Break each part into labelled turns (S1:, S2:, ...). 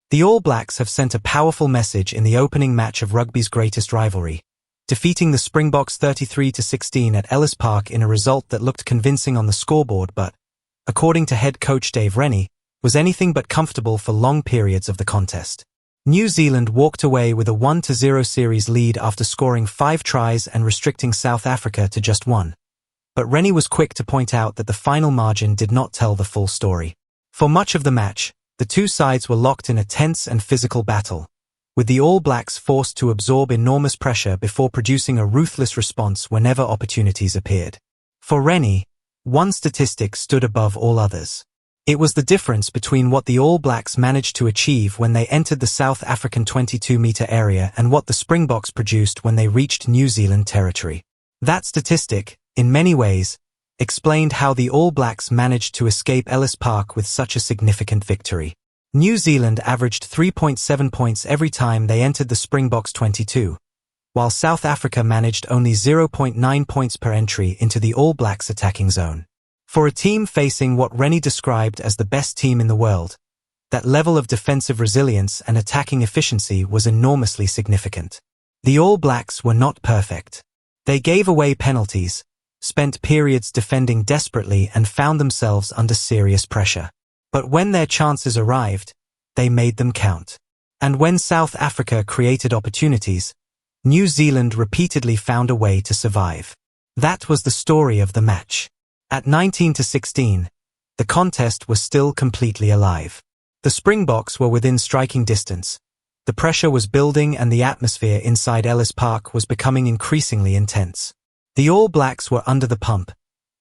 S1: The All Blacks have sent a powerful message in the opening match of rugby's greatest rivalry, defeating the Springboks 33-16 at Ellis Park in a result that looked convincing on the scoreboard but, according to head coach Dave Rennie, was anything but comfortable for long periods of the contest. New Zealand walked away with a 1-0 series lead after scoring 5 tries and restricting South Africa to just 1. But Rennie was quick to point out that the final margin did not tell the full story. For much of the match, the two sides were locked in a tense and physical battle, with the All Blacks forced to absorb enormous pressure before producing a ruthless response whenever opportunities appeared. For Rennie, one statistic stood above all others. It was the difference between what the All Blacks managed to achieve when they entered the South African 22-metre area and what the Springboks produced when they reached New Zealand territory. That statistic, in many ways, explained how the All Blacks managed to escape Ellis Park with such a significant victory. New Zealand averaged 3.7 points every time they entered the Springboks 22, while South Africa managed only 0.9 points per entry into the All Blacks attacking zone. For a team facing what Rennie described as the best team in the world, that level of defensive resilience and attacking efficiency was enormously significant. The All Blacks were not perfect. They gave away penalties, spent periods defending desperately and found themselves under serious pressure. But when their chances arrived, they made them count. And when South Africa created opportunities, New Zealand repeatedly found a way to survive. That was the story of the match. At 19-16, the contest was still completely alive. The Springboks were within striking distance. The pressure was building and the atmosphere inside Ellis Park was becoming increasingly intense. The All Blacks were under the pump,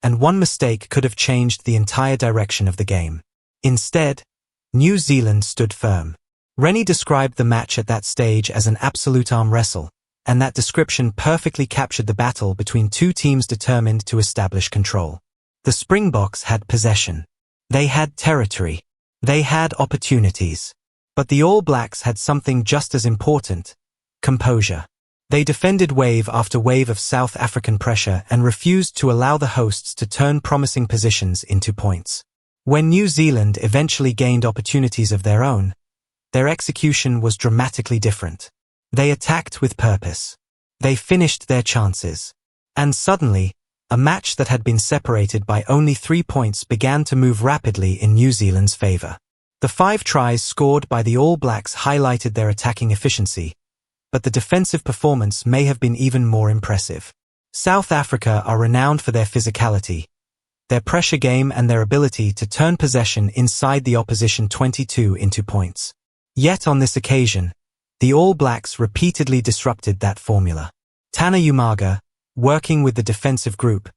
S1: and one mistake could have changed the entire direction of the game. Instead, New Zealand stood firm. Rennie described the match at that stage as an absolute arm wrestle, and that description perfectly captured the battle between two teams determined to establish control. The Springboks had possession. They had territory. They had opportunities. But the All Blacks had something just as important: composure. They defended wave after wave of South African pressure and refused to allow the hosts to turn promising positions into points. When New Zealand eventually gained opportunities of their own, their execution was dramatically different. They attacked with purpose. They finished their chances. And suddenly, a match that had been separated by only 3 points began to move rapidly in New Zealand's favour. The 5 tries scored by the All Blacks highlighted their attacking efficiency, but the defensive performance may have been even more impressive. South Africa are renowned for their physicality, their pressure game and their ability to turn possession inside the opposition 22 into points. Yet on this occasion, the All Blacks repeatedly disrupted that formula. Tana Umaga, working with the defensive group,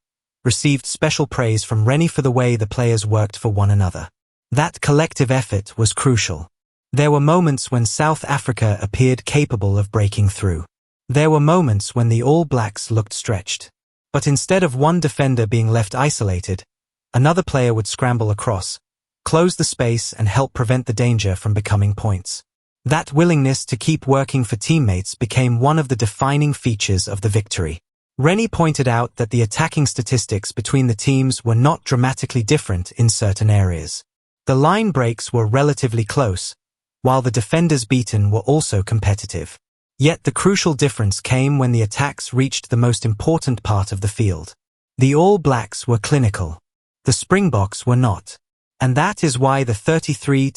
S1: received special praise from Rennie for the way the players worked for one another. That collective effort was crucial. There were moments when South Africa appeared capable of breaking through. There were moments when the All Blacks looked stretched. But instead of one defender being left isolated, another player would scramble across, close the space and help prevent the danger from becoming points. That willingness to keep working for teammates became one of the defining features of the victory. Rennie pointed out that the attacking statistics between the teams were not dramatically different in certain areas. The line breaks were relatively close, while the defenders beaten were also competitive. Yet the crucial difference came when the attacks reached the most important part of the field. The All Blacks were clinical. The Springboks were not. And that is why the 33-16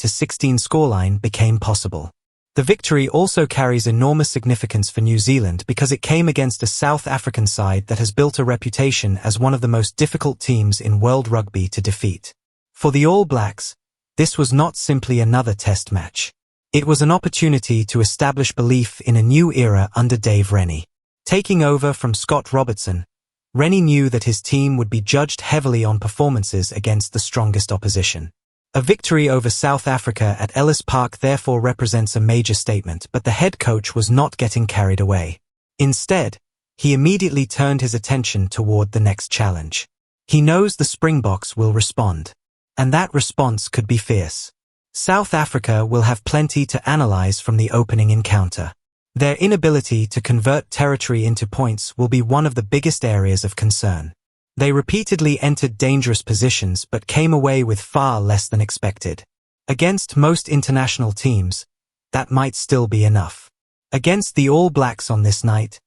S1: scoreline became possible. The victory also carries enormous significance for New Zealand because it came against a South African side that has built a reputation as one of the most difficult teams in world rugby to defeat. For the All Blacks, this was not simply another test match. It was an opportunity to establish belief in a new era under Dave Rennie. Taking over from Scott Robertson, Rennie knew that his team would be judged heavily on performances against the strongest opposition. A victory over South Africa at Ellis Park therefore represents a major statement, but the head coach was not getting carried away. Instead, he immediately turned his attention toward the next challenge. He knows the Springboks will respond. And that response could be fierce. South Africa will have plenty to analyze from the opening encounter. Their inability to convert territory into points will be one of the biggest areas of concern. They repeatedly entered dangerous positions but came away with far less than expected. Against most international teams, that might still be enough. Against the All Blacks on this night,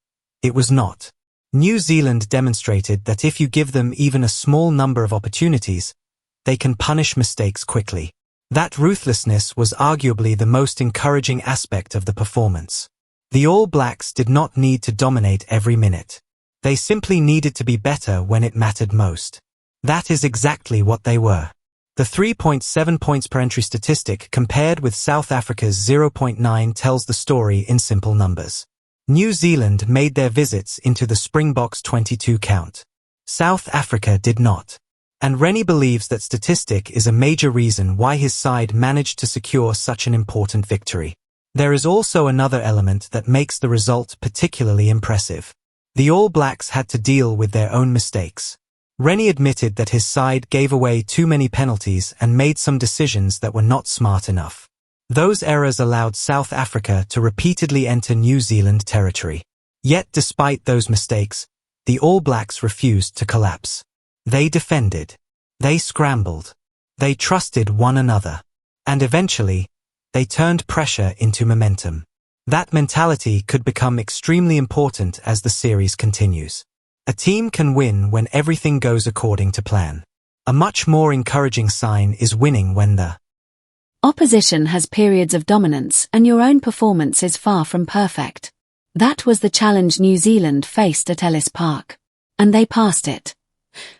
S1: it was not. New Zealand demonstrated that if you give them even a small number of opportunities, they can punish mistakes quickly. That ruthlessness was arguably the most encouraging aspect of the performance. The All Blacks did not need to dominate every minute. They simply needed to be better when it mattered most. That is exactly what they were. The 3.7 points per entry statistic compared with South Africa's 0.9 tells the story in simple numbers. New Zealand made their visits into the Springboks 22 count. South Africa did not. And Rennie believes that statistic is a major reason why his side managed to secure such an important victory. There is also another element that makes the result particularly impressive. The All Blacks had to deal with their own mistakes. Rennie admitted that his side gave away too many penalties and made some decisions that were not smart enough. Those errors allowed South Africa to repeatedly enter New Zealand territory. Yet despite those mistakes, the All Blacks refused to collapse. They defended. They scrambled. They trusted one another. And eventually, they turned pressure into momentum. That mentality could become extremely important as the series continues. A team can win when everything goes according to plan. A much more encouraging sign is winning when the
S2: opposition has periods of dominance and your own performance is far from perfect. That was the challenge New Zealand faced at Ellis Park. And they passed it.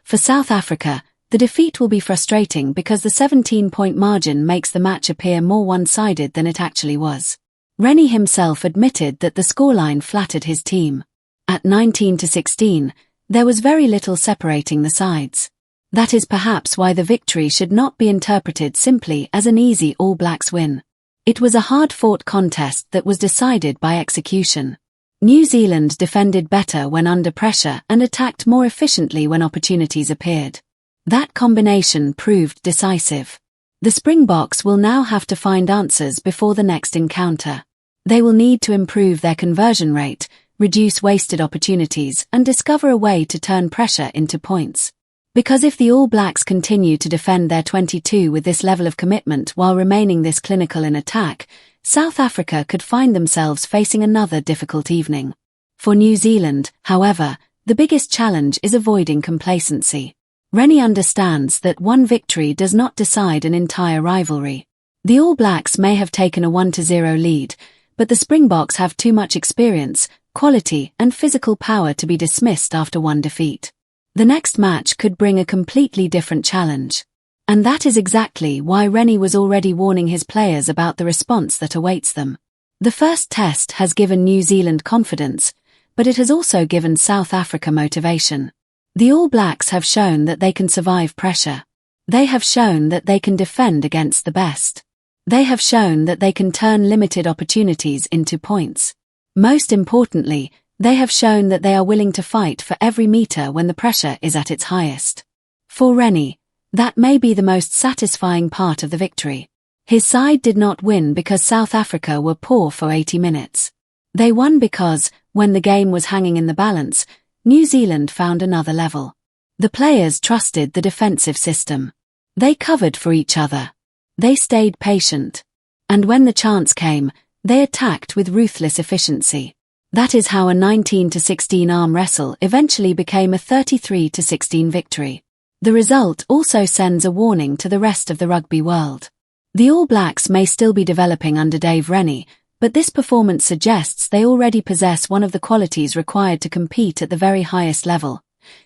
S2: For South Africa, the defeat will be frustrating because the 17-point margin makes the match appear more one-sided than it actually was. Rennie himself admitted that the scoreline flattered his team. At 19-16, there was very little separating the sides. That is perhaps why the victory should not be interpreted simply as an easy All Blacks win. It was a hard-fought contest that was decided by execution. New Zealand defended better when under pressure and attacked more efficiently when opportunities appeared. That combination proved decisive. The Springboks will now have to find answers before the next encounter. They will need to improve their conversion rate, reduce wasted opportunities, and discover a way to turn pressure into points. Because if the All Blacks continue to defend their 22 with this level of commitment while remaining this clinical in attack, South Africa could find themselves facing another difficult evening. For New Zealand, however, the biggest challenge is avoiding complacency. Rennie understands that one victory does not decide an entire rivalry. The All Blacks may have taken a 1-0 lead, but the Springboks have too much experience, quality, and physical power to be dismissed after one defeat. The next match could bring a completely different challenge. And that is exactly why Rennie was already warning his players about the response that awaits them. The first test has given New Zealand confidence, but it has also given South Africa motivation. The All Blacks have shown that they can survive pressure. They have shown that they can defend against the best. They have shown that they can turn limited opportunities into points. Most importantly, they have shown that they are willing to fight for every meter when the pressure is at its highest. For Rennie, that may be the most satisfying part of the victory. His side did not win because South Africa were poor for 80 minutes. They won because, when the game was hanging in the balance, New Zealand found another level. The players trusted the defensive system. They covered for each other. They stayed patient. And when the chance came, they attacked with ruthless efficiency. That is how a 19-16 arm wrestle eventually became a 33-16 victory. The result also sends a warning to the rest of the rugby world. The All Blacks may still be developing under Dave Rennie, but this performance suggests they already possess one of the qualities required to compete at the very highest level: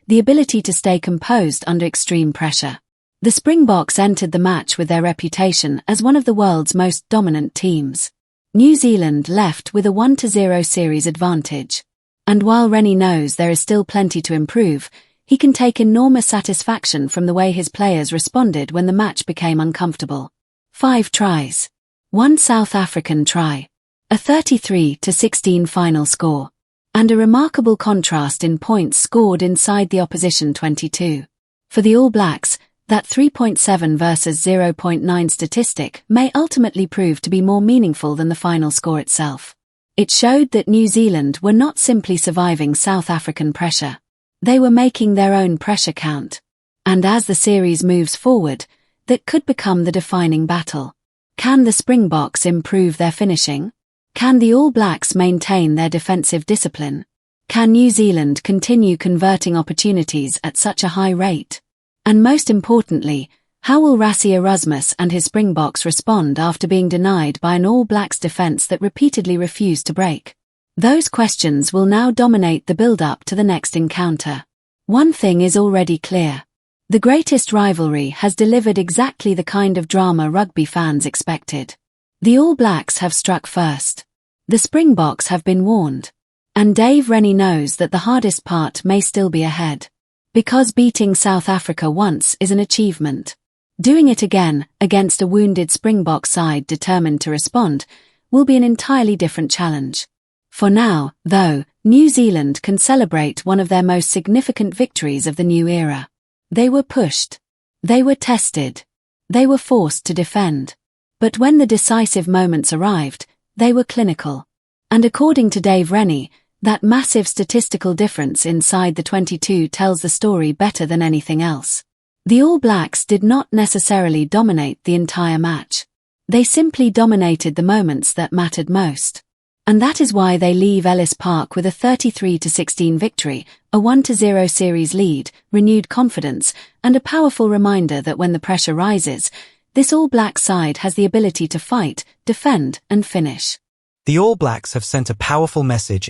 S2: the ability to stay composed under extreme pressure. The Springboks entered the match with their reputation as one of the world's most dominant teams. New Zealand left with a 1-0 series advantage. And while Rennie knows there is still plenty to improve, he can take enormous satisfaction from the way his players responded when the match became uncomfortable. 5 tries. 1 South African try. A 33-16 final score. And a remarkable contrast in points scored inside the opposition 22. For the All Blacks, that 3.7 versus 0.9 statistic may ultimately prove to be more meaningful than the final score itself. It showed that New Zealand were not simply surviving South African pressure. They were making their own pressure count. And as the series moves forward, that could become the defining battle. Can the Springboks improve their finishing? Can the All Blacks maintain their defensive discipline? Can New Zealand continue converting opportunities at such a high rate? And most importantly, how will Rassie Erasmus and his Springboks respond after being denied by an All Blacks defence that repeatedly refused to break? Those questions will now dominate the build-up to the next encounter. One thing is already clear. The greatest rivalry has delivered exactly the kind of drama rugby fans expected. The All Blacks have struck first. The Springboks have been warned. And Dave Rennie knows that the hardest part may still be ahead. Because beating South Africa once is an achievement. Doing it again, against a wounded Springbok side determined to respond, will be an entirely different challenge. For now, though, New Zealand can celebrate one of their most significant victories of the new era. They were pushed. They were tested. They were forced to defend. But when the decisive moments arrived, they were clinical. And according to Dave Rennie, that massive statistical difference inside the 22 tells the story better than anything else. The All Blacks did not necessarily dominate the entire match. They simply dominated the moments that mattered most. And that is why they leave Ellis Park with a 33-16 victory, a 1-0 series lead, renewed confidence, and a powerful reminder that when the pressure rises, this All Black side has the ability to fight, defend, and finish.
S1: The All Blacks have sent a powerful message